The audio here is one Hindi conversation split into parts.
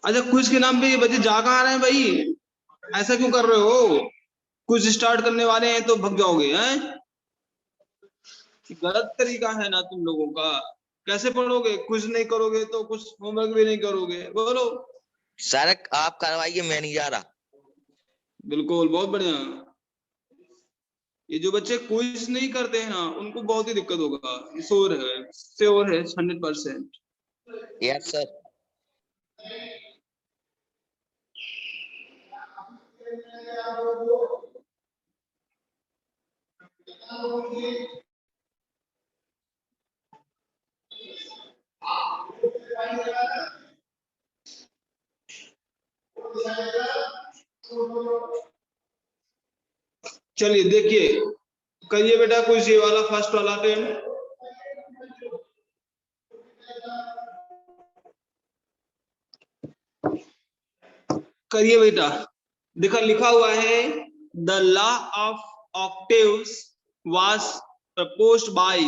अच्छा, क्विज के नाम पे ये बच्चे जा कहाँ रहे हैं भाई? ऐसा क्यों कर रहे हो? क्विज स्टार्ट करने वाले हैं तो भग जाओगे हैं? गलत तरीका है ना तुम लोगों का। कैसे पढ़ोगे? क्विज नहीं करोगे तो कुछ होमवर्क भी नहीं करोगे। बोलो। सर आप करवाइए, मैं नहीं जा रहा। बिल्कुल, बहुत बढ़िया। ये जो बच्चे क्विज नहीं करते हैं ना, उनको बहुत ही दिक्कत होगा। श्योर है 100%। Yes sir. चलिए देखिए, करिए बेटा कुछ ये वाला फर्स्ट वाला अटेम्प्ट। करिए बेटा। लिखा हुआ है the law of octaves was proposed by.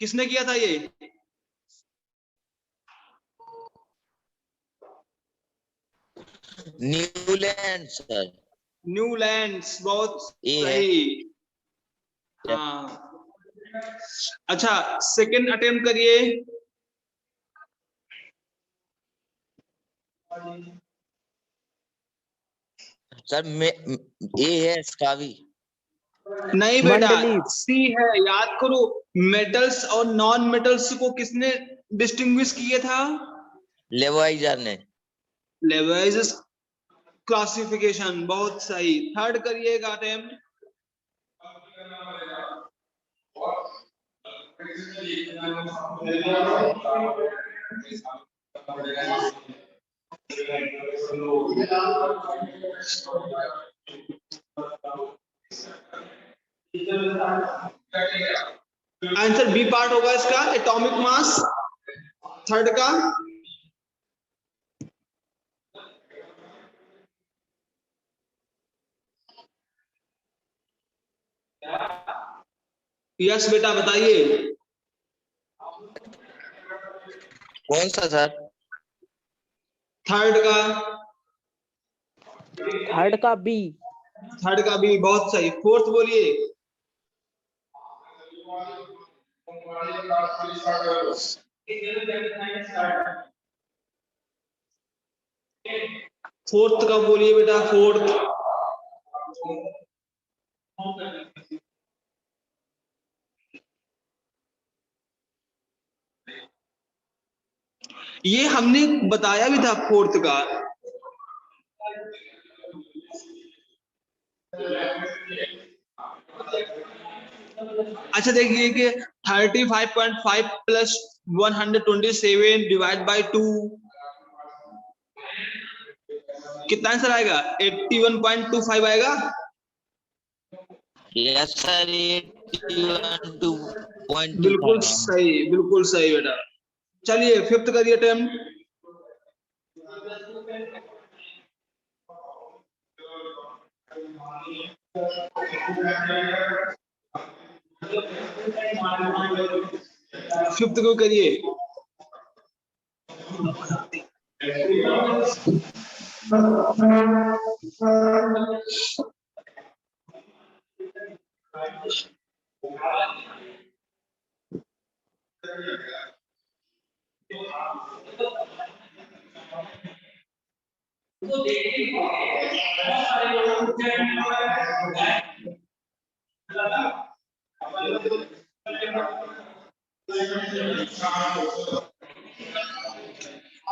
किसने किया था ये? Newland sir. न्यूलैंड्स, बहुत सही। हाँ। अच्छा, सेकंड अटेम्प्ट करिए। सर मैं ए है इसका भी। नहीं बेटा, सी है। याद करो, मेटल्स और नॉन मेटल्स को किसने डिस्टिंग्विश किया था? लेवाइजर ने। लेवाइज क्लासिफिकेशन, बहुत सही। थर्ड करिएगा अटेम्प्ट। आंसर बी पार्ट होगा इसका, एटॉमिक मास, थर्ड का। यस बेटा, बताइए। कौन सा सर? थर्ड का। थर्ड का बी। थर्ड का बी, बहुत सही। फोर्थ बोलिए। फोर्थ का बोलिए बेटा, फोर्थ। ये हमने बताया भी था फोर्थ का। अच्छा देखिए कि 35.5 प्लस 127 डिवाइड बाई 2 कितना आंसर आएगा? 81.25 आएगा। Yes sir, 81.25। बिल्कुल सही, बिल्कुल सही बेटा। चलिए फिफ्थ करिए अटेम्प्ट। फिफ्थ को करिए।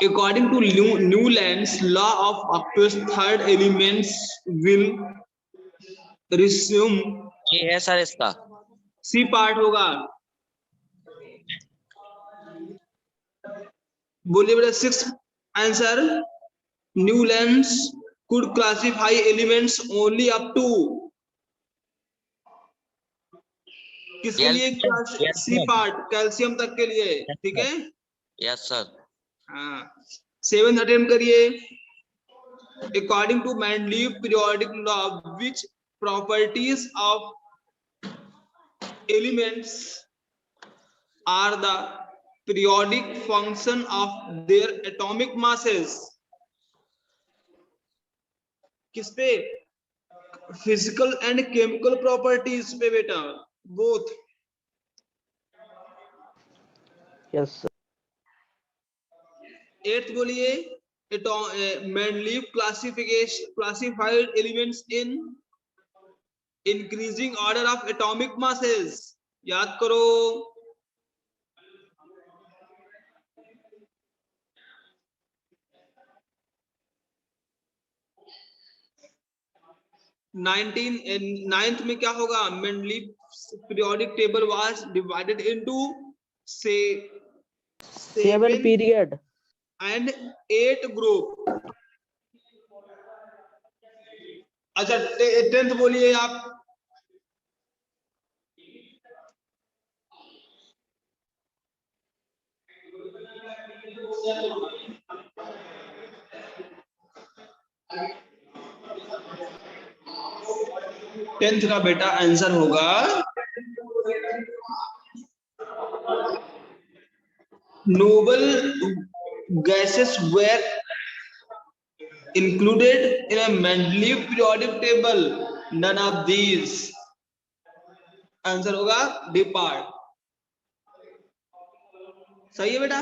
According to Newland's law of Octaves, third elements will resume। ये है सर इसका। सी पार्ट होगा। बोलिए बेटा six answer. Newlands could classify elements only up to किसके लिए? सी पार्ट, कैल्शियम तक के लिए। ठीक है। Yes sir. हाँ, सेवेंथ अटेम्प्ट करिए। According to Mendeleev periodic law, which properties of elements are the periodic function of their atomic masses. किस पे? फिजिकल एंड केमिकल प्रॉपर्टीज पे बेटा, बोथ. Yes sir. 8th बोलिए, Mendeleev classified elements in increasing order of atomic masses. याद करो. नाइन्थ में क्या होगा? Mendeleev periodic table was divided into say 7 period and 8 group. अच्छा 10th बोलिए आप. टेंथ का बेटा आंसर होगा noble gases were included in a Mendeleev periodic table. None of these. Answer होगा डी पार्ट. सही है बेटा.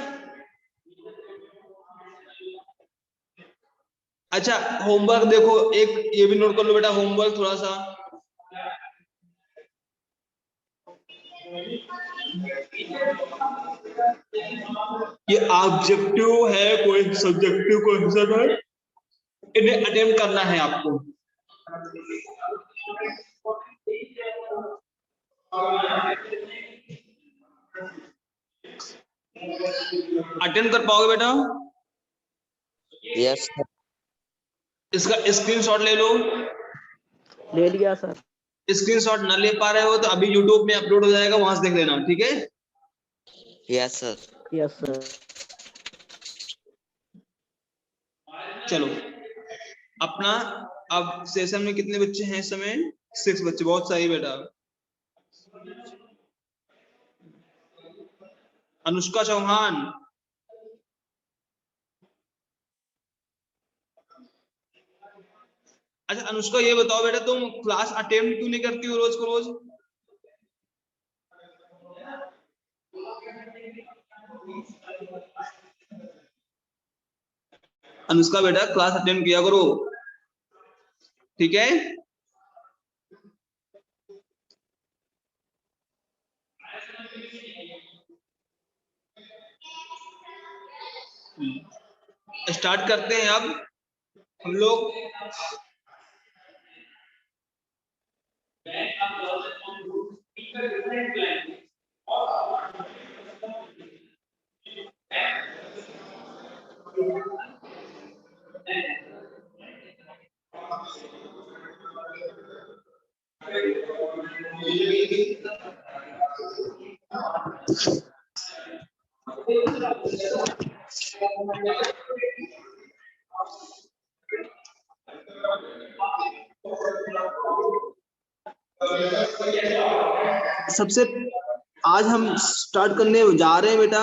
अच्छा होमवर्क देखो, एक ये भी नोट कर लो बेटा, होमवर्क थोड़ा सा. ये ऑब्जेक्टिव है, कोई सब्जेक्टिव क्वेश्चन है, इन्हें अटेम्प्ट करना है आपको. अटेम्प्ट कर पाओगे बेटा? Yes sir. इसका स्क्रीनशॉट ले लो. ले लिया सर। स्क्रीनशॉट ना ले पा रहे हो तो अभी यूट्यूब में अपलोड हो जाएगा, वहां से देख लेना. ठीक है? Yes sir. Yes sir. चलो अपना, अब सेशन में कितने बच्चे हैं इस समय? 6 बच्चे. बहुत सही बेटा. अनुष्का चौहान. अच्छा अनुष्का ये बताओ बेटा, तुम क्लास अटेम्प्ट क्यों नहीं करती हो रोज को रोज? अनुष्का बेटा क्लास अटेम्प्ट किया करो. ठीक है? स्टार्ट करते हैं अब हम लोग. सबसे आज हम स्टार्ट करने जा रहे हैं बेटा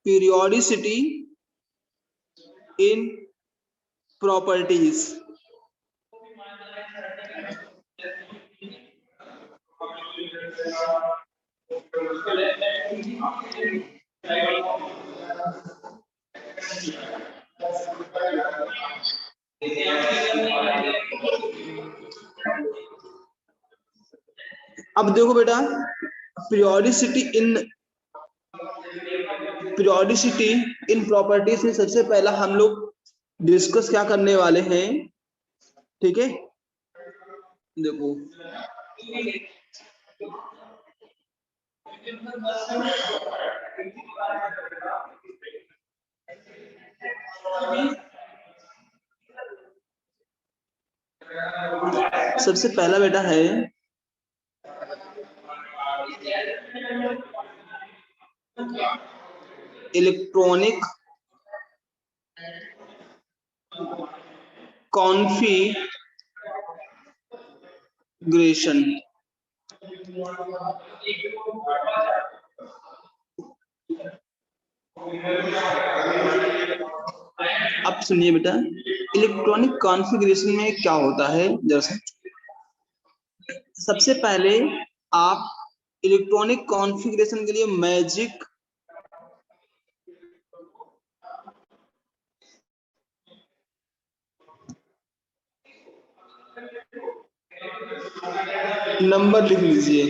periodicity in properties. अब देखो बेटा, periodicity in properties में सबसे पहला हम लोग डिस्कस क्या करने वाले हैं. ठीक है? देखो सबसे पहला बेटा है इलेक्ट्रॉनिक कॉन्फ़िगरेशन। अब सुनिए बेटा, इलेक्ट्रॉनिक कॉन्फ़िगरेशन में क्या होता है जरा। सबसे पहले आप इलेक्ट्रॉनिक कॉन्फ़िगरेशन के लिए मैजिक नंबर लिख लीजिए।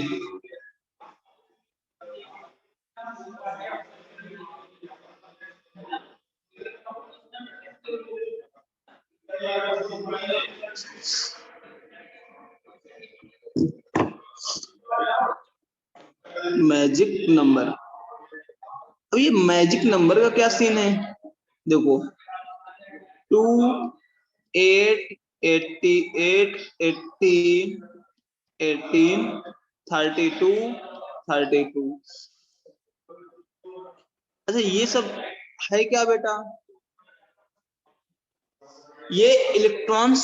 Magic number. अब ये मैजिक नंबर का क्या सीन है, देखो 2 8 88 18 18 32 32। अच्छा ये सब है क्या बेटा, ये इलेक्ट्रॉन्स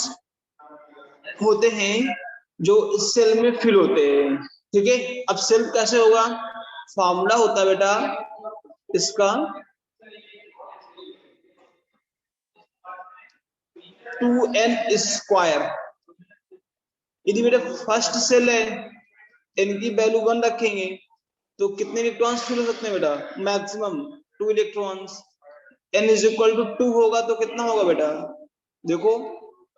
होते हैं जो इस सेल में फिल होते हैं, ठीक है। अब सेल कैसे होगा, फॉर्मूला होता है बेटा इसका 2n स्क्वायर। यदि बेटा फर्स्ट सेल है, n की वैल्यू 1 रखेंगे तो कितने इलेक्ट्रॉन्स फिल हो सकते हैं बेटा, maximum 2 electrons. n is equal to 2 होगा तो कितना होगा बेटा, देखो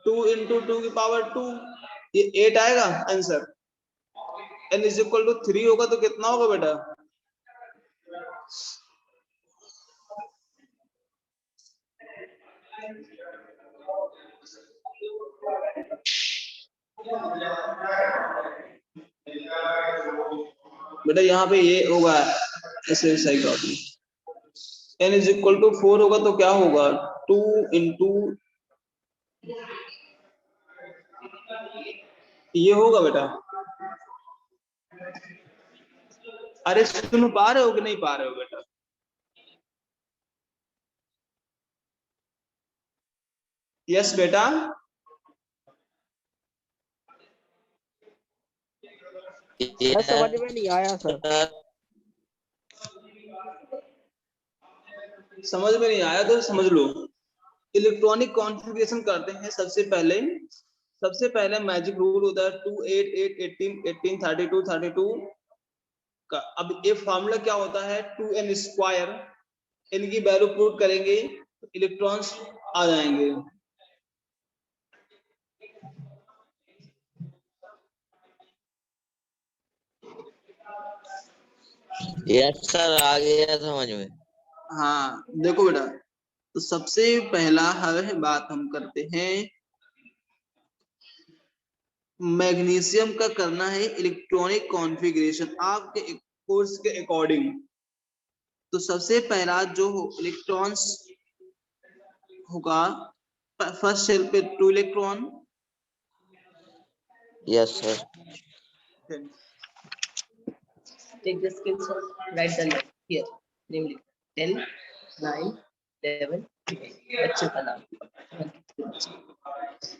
2 इंटू 2 की पावर 2, ये 8 आएगा answer. n is equal to 3 होगा तो कितना होगा बेटा, बेटा यहाँ पे ये होगा ऐसे सही कहा। n इज इक्वल टू 4 होगा तो क्या होगा, 2 इंटू ये होगा बेटा। अरे सुन पा रहे हो कि नहीं पा रहे हो बेटा, यस बेटा। सर समझ में नहीं आया सर। समझ में नहीं आया तो समझ लो। इलेक्ट्रॉनिक कॉन्फ़िगरेशन करते हैं सबसे पहले मैजिक रूल होता है 2 8 8 18 18 32 32 का। अब ये फार्मूला क्या होता है, 2n स्क्वायर। इनकी वैल्यू पुट करेंगे तो इलेक्ट्रॉन्स आ जाएंगे। यस सर, आ गया समझ में। हाँ देखो बेटा, तो सबसे पहला हर बात हम करते हैं मैग्नीशियम का करना है इलेक्ट्रॉनिक कॉन्फ़िगरेशन आपके कोर्स के अकॉर्डिंग। तो सबसे पहला जो इलेक्ट्रॉन्स होगा, फर्स्ट शेल पे 2 electron. Yes sir. Take the skills of write the name here, namely 10, 9, 11, 12. बच्चों का नाम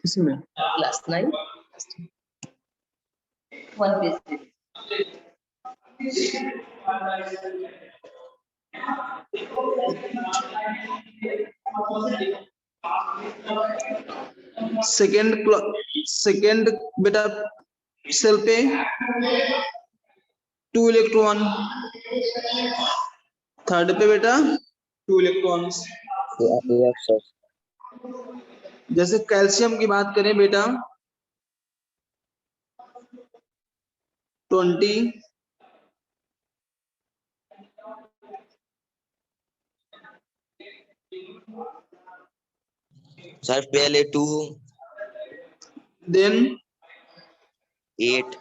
इसमें class 9, one page. सेकेंड बेटा सेल पे 2 इलेक्ट्रॉन, थर्ड पे बेटा 2 इलेक्ट्रॉन्स। Yes sir. जैसे कैल्शियम की बात करें बेटा 20, सर पहले 2, देन 8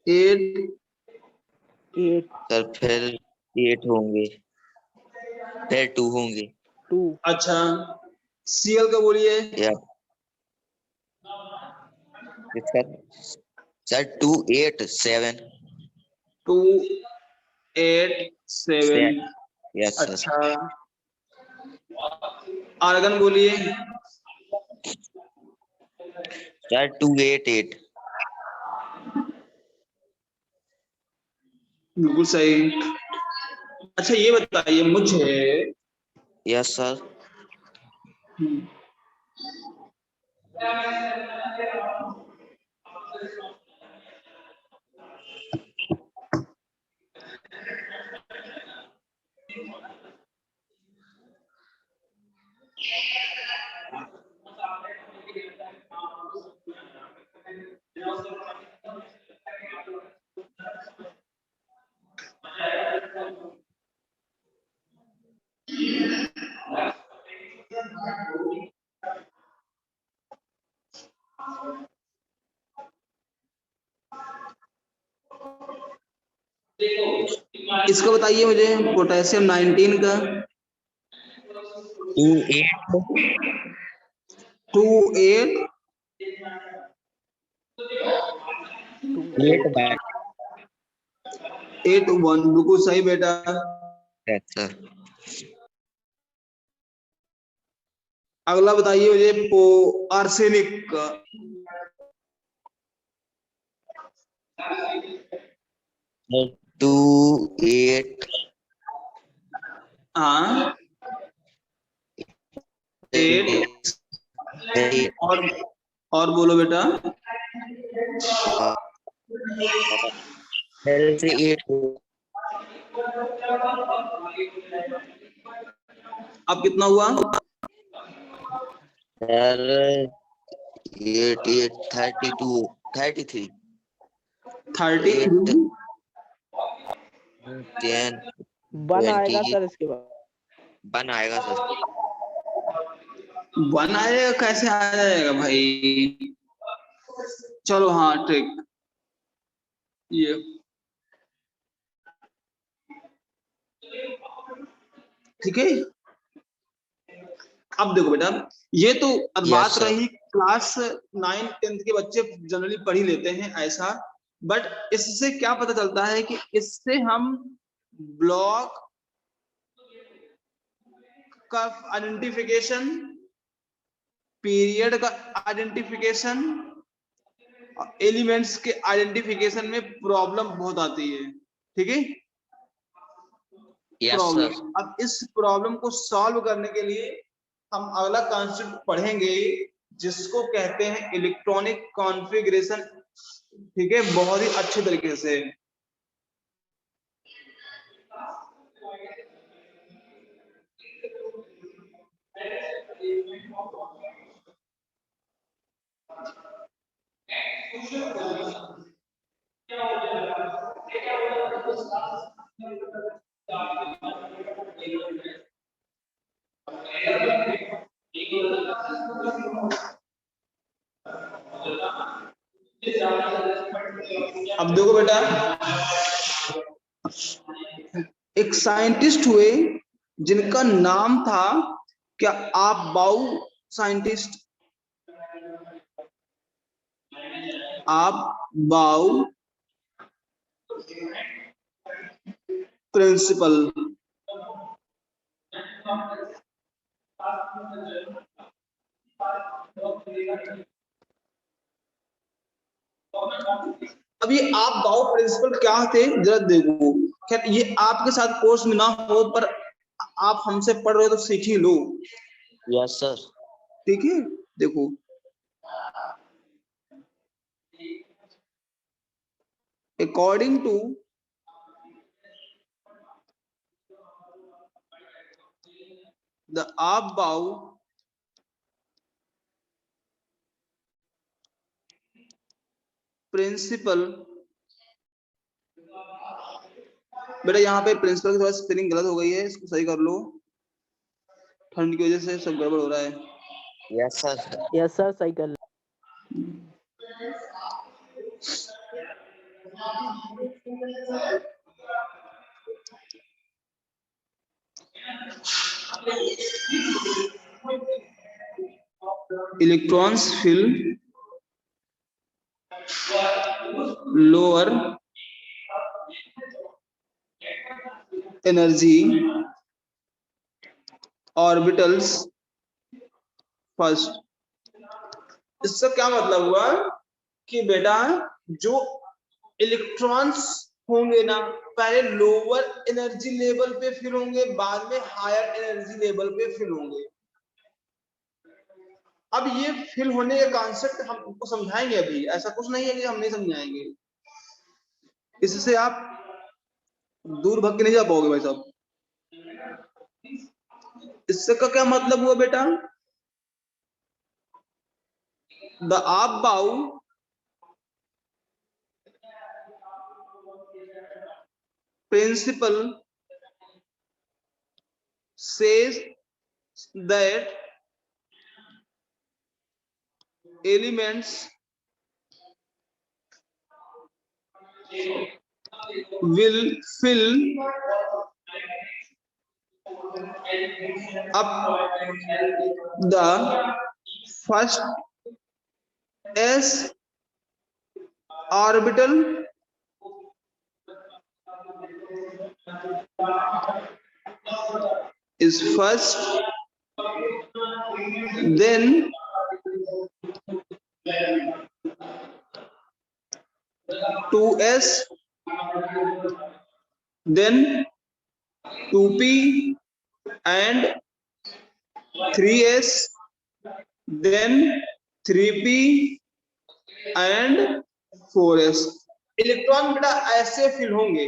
8 सर, फिर 8 होंगे, फिर 2 होंगे। 2 अच्छा सीएल का बोलिए। या सर 2 8 7 2 8 7। Yes sir. अच्छा आर्गन बोलिए। सर 288। बिल्कुल सही। अच्छा ये बताइए मुझे, यस सर। इसको बताइए मुझे, पोटेशियम 19 का। 28 8 बार। 81, बिल्कुल सही बेटा। Yes sir. अगला बताइए मुझे आर्सेनिक का। 28 हाँ 8 और बोलो बेटा। से 8 अब कितना हुआ? सर 8 8 32 33 33 10 1 आएगा 20 सर इसके बाद। 1 आएगा सर। 1 आएगा, कैसे आ जाएगा भाई? चलो हाँ ठीक। ये ठीक है। अब देखो बेटा, ये तो यस बात सर। रही क्लास 9 10 के बच्चे जनरली पढ़ ही लेते हैं ऐसा। बट इससे क्या पता चलता है कि इससे हम ब्लॉक का आइडेंटिफिकेशन, पीरियड का आइडेंटिफिकेशन, एलिमेंट्स के आइडेंटिफिकेशन में प्रॉब्लम बहुत आती है। ठीक है। Yes sir. प्रॉब्लम, अब इस प्रॉब्लम को सॉल्व करने के लिए हम अगला कॉन्सेप्ट पढ़ेंगे जिसको कहते हैं इलेक्ट्रॉनिक कॉन्फ़िगरेशन। ठीक है, बहुत ही अच्छे तरीके से। अब देखो बेटा, एक साइंटिस्ट हुए जिनका नाम था, क्या आप बाउ साइंटिस्ट? आप बाउ प्रिंसिपल। अब ये आप बाउ प्रिंसिपल क्या थे जरा देखो। खैर ये आपके साथ कोर्स में ना हो, पर आप हमसे पढ़ रहे हो तो सीख ही लो। Yes sir. ठीक है। देखो, अकॉर्डिंग टू द आप बाउ प्रिंसिपल, बेटा यहाँ पे प्रिंसिपल की थोड़ा स्पेलिंग गलत हो गई है, इसको सही कर लो। ठंड की वजह से सब गड़बड़ हो रहा है। Yes sir. यस सर सही कर। Electrons fill lower energy orbitals first. इसका क्या मतलब हुआ कि बेटा जो इलेक्ट्रॉन्स होंगे ना पहले लोअर एनर्जी लेवल पे फिल होंगे, बाद में हायर एनर्जी लेवल पे फिल होंगे। अब ये फिल होने का कॉन्सेप्ट हम उनको समझाएंगे, अभी ऐसा कुछ नहीं है कि हम नहीं समझाएंगे, इससे आप दूर भाग के नहीं जा पाओगे भाई साहब। इससे का क्या मतलब हुआ बेटा, the above principle says that elements will fill up the first s orbital is first, then 2s, then 2p and 3s, then 3p and 4s। Electron बेटा ऐसे फिल होंगे।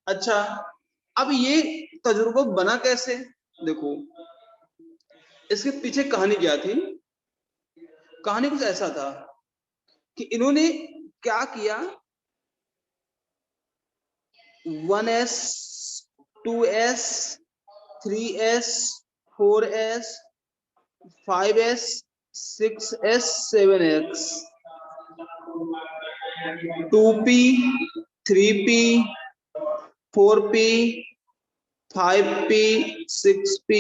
अच्छा, अब ये तजुर्बा बना कैसे, देखो इसके पीछे कहानी क्या थी। कहानी कुछ ऐसा था कि इन्होंने क्या किया, 1s 2s 3s 4s 5s 6s 7x 2p 3p 4p 5p 6p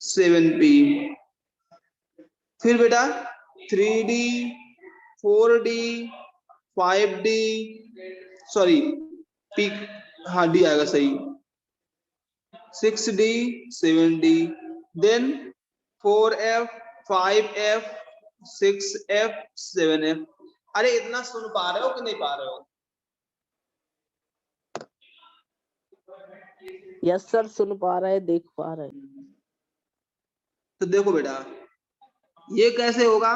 7p, फिर बेटा 3d 4d 5d, sorry p, हाँ d आएगा सही, 6d 7d, then 4f 5f 6f 7f। अरे इतना सुन पा रहे हो कि नहीं पा रहे हो? यस सर, सुन पा रहे, देख पा रहे। तो देखो बेटा ये कैसे होगा,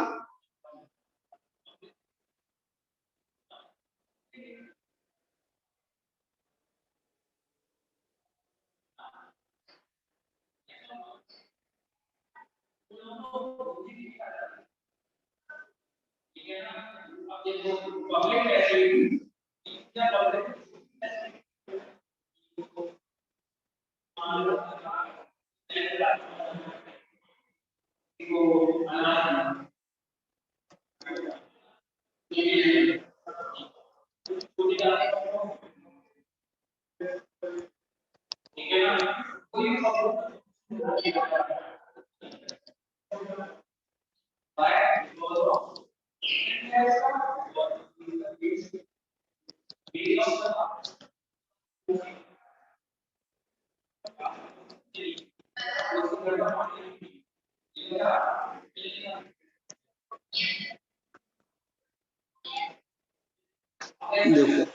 देखो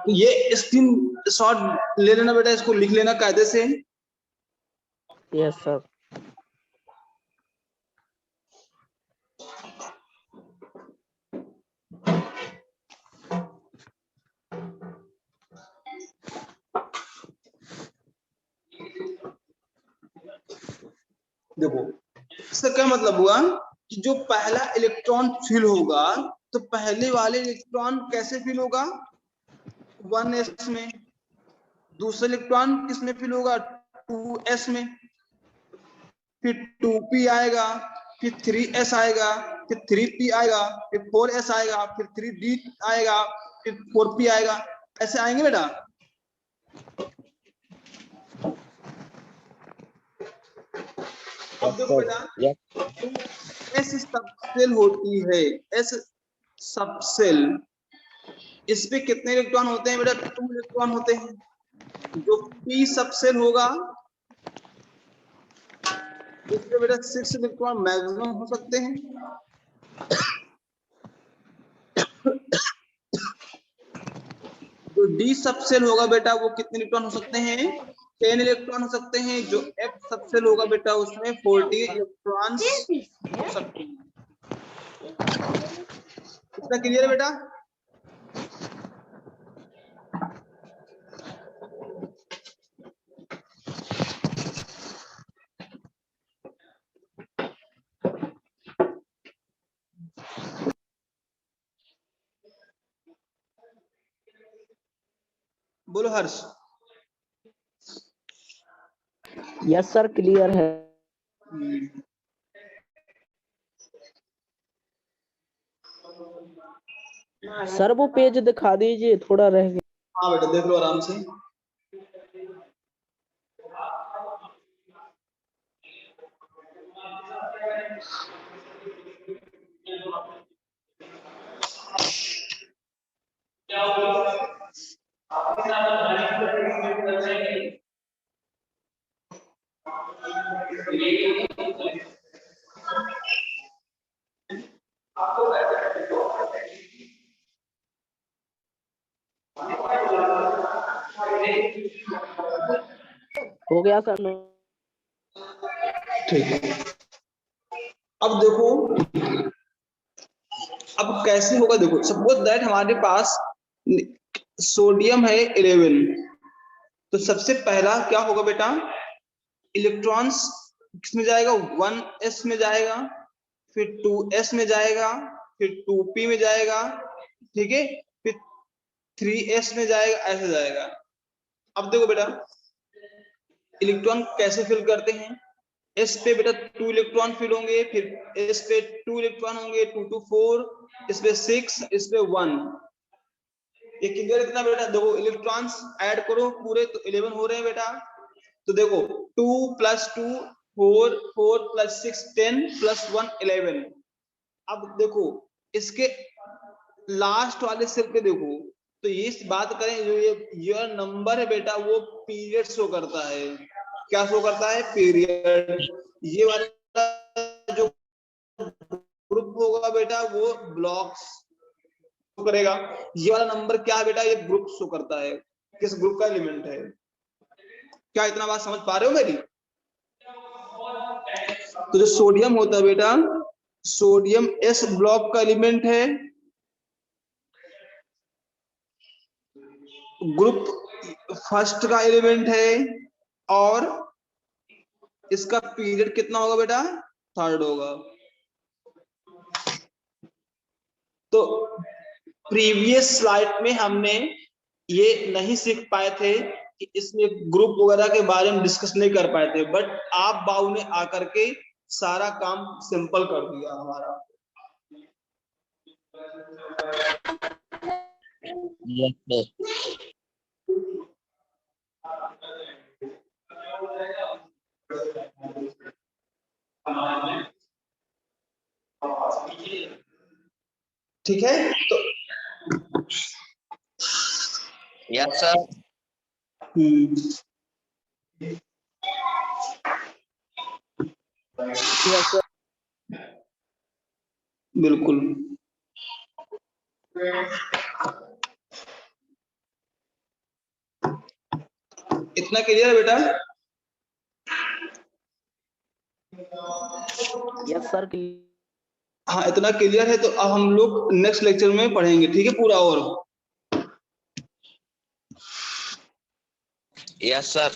ये स्क्रीन शॉट ले लेना बेटा, इसको लिख लेना कायदे से। Yes sir. देखो इसका क्या मतलब हुआ कि जो पहला इलेक्ट्रॉन फिल होगा तो पहले वाले इलेक्ट्रॉन कैसे फिल होगा, 1s में, दूसरा इलेक्ट्रॉन किसमें फिल होगा, 2s में, फिर 2p आएगा, फिर 3s आएगा, फिर 3p आएगा, फिर 4s आएगा, फिर 3d आएगा, फिर 4p आएगा, ऐसे आएंगे बेटा। अब देखो बेटा एस सबसेल होती है, एस सबसेल, इस पे कितने इलेक्ट्रॉन होते हैं बेटा, 2 इलेक्ट्रॉन होते हैं। जो पी सबसेल होगा इसमें बेटा 6 इलेक्ट्रॉन मैक्सिमम हो सकते हैं। जो डी सबसेल होगा बेटा वो कितने इलेक्ट्रॉन हो सकते हैं? 10 इलेक्ट्रॉन हो सकते हैं। जो एफ सबसेल होगा बेटा उसमें 40 इलेक्ट्रॉन्स हो सकते हैं। कितना क्लियर है बेटा? बोलो हर्ष। यस सर क्लियर है। सर वो पेज दिखा दीजिए, थोड़ा रह गया। हाँ बेटा देख लो आराम से। हो गया सर। ठीक है। अब देखो अब कैसे होगा, देखो सपोज दैट हमारे पास सोडियम है 11, तो सबसे पहला क्या होगा बेटा, इलेक्ट्रॉन्स किसमें जाएगा, 1s में जाएगा, फिर 2s में जाएगा, फिर 2p में जाएगा, ठीक है, फिर 3s में जाएगा, ऐसे जाएगा। अब देखो बेटा इलेक्ट्रॉन कैसे फिल करते हैं, s पे बेटा 2 इलेक्ट्रॉन फिल होंगे, फिर s पे 2 इलेक्ट्रॉन होंगे, 2 to 4, इस पे 6, इस पे 1। ये क्लियर इतना बेटा? देखो इलेक्ट्रॉन्स ऐड करो पूरे तो 11 हो रहे हैं बेटा। तो देखो 2 + 2 4, 4 + 6 10 + 1 11। अब देखो इसके लास्ट वाले सेल पे देखो, तो ये इस बात करें जो ये नंबर है बेटा वो पीरियड शो करता है। क्या शो करता है? पीरियड। ये वाला जो ग्रुप होगा बेटा वो ब्लॉक्स करेगा। ये वाला नंबर क्या है बेटा? ये ग्रुप शो करता है, किस ग्रुप का एलिमेंट है। क्या इतना बात समझ पा रहे हो मेरी? तो जो सोडियम होता है बेटा, सोडियम एस ब्लॉक का एलिमेंट है, ग्रुप फर्स्ट का एलिमेंट है, और इसका पीरियड कितना होगा बेटा? 3rd होगा। तो प्रीवियस स्लाइड में हमने ये नहीं सीख पाए थे कि इसमें ग्रुप वगैरह के बारे में डिस्कस नहीं कर पाए थे, बट आप बाबू ने आकर के सारा काम सिंपल कर दिया हमारा। Yes, sir. ठीक है तो Yes, sir. Yes sir. बिल्कुल। इतना क्लियर है बेटा? Yes sir. हाँ इतना क्लियर है। तो अब हम लोग नेक्स्ट लेक्चर में पढ़ेंगे, ठीक है, पूरा। और Yes, sir.